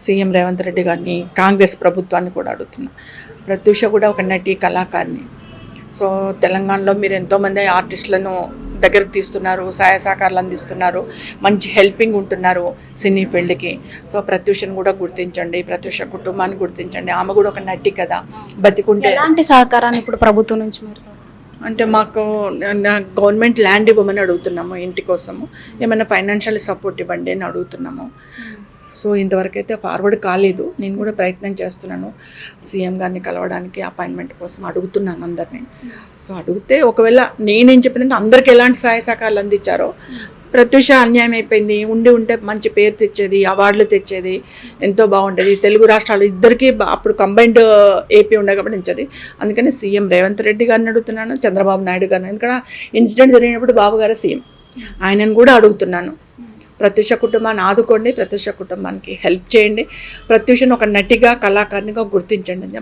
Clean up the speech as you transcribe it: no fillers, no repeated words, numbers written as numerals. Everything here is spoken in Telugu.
సీఎం రేవంత్ రెడ్డి గారిని, కాంగ్రెస్ ప్రభుత్వాన్ని కూడా అడుగుతున్నా. ప్రత్యూష కూడా ఒక నటి కళాకారిణి. సో తెలంగాణలో మీరు ఎంతోమంది ఆర్టిస్టులను దగ్గరికి తీస్తున్నారు, సహాయ సహకారాలు అందిస్తున్నారు, మంచి హెల్పింగ్ ఉంటున్నారు సినీ ఫీల్డ్కి. సో ప్రత్యూషను కూడా గుర్తించండి, ప్రత్యూష కుటుంబాన్ని గుర్తించండి. ఆమె కూడా ఒక నటి కదా, బతికుంటే. ఎలాంటి సహకారాన్ని ఇప్పుడు ప్రభుత్వం నుంచి మీరు? అంటే మాకు గవర్నమెంట్ ల్యాండ్ ఇవ్వమని అడుగుతున్నాము, ఇంటి కోసము ఏమైనా ఫైనాన్షియల్ సపోర్ట్ ఇవ్వండి అని అడుగుతున్నాము. సో ఇంతవరకు అయితే ఫార్వర్డ్ కాలేదు. నేను కూడా ప్రయత్నం చేస్తున్నాను సీఎం గారిని కలవడానికి, అపాయింట్మెంట్ కోసం అడుగుతున్నాను అందరినీ. సో అడిగితే ఒకవేళ నేనేం చెప్పిందంటే అందరికీ ఎలాంటి సహాయ సహకారాలు అందించారో, ప్రత్యూష అన్యాయం అయిపోయింది, ఉంటే మంచి పేరు తెచ్చేది, అవార్డులు తెచ్చేది, ఎంతో బాగుండేది. తెలుగు రాష్ట్రాలు ఇద్దరికీ అప్పుడు కంబైన్డ్ ఏపీ ఉండగబడించేది. అందుకని సీఎం రేవంత్ రెడ్డి గారిని అడుగుతున్నాను, చంద్రబాబు నాయుడు గారిని. ఎందుకంటే ఇన్సిడెంట్ జరిగినప్పుడు బాబు గారు సీఎం, ఆయనను కూడా అడుగుతున్నాను. ప్రత్యూష కుటుంబాన్ని ఆదుకోండి, ప్రత్యూష కుటుంబానికి హెల్ప్ చేయండి, ప్రత్యూషను ఒక నటిగా, కళాకారిణిగా గుర్తించండి అని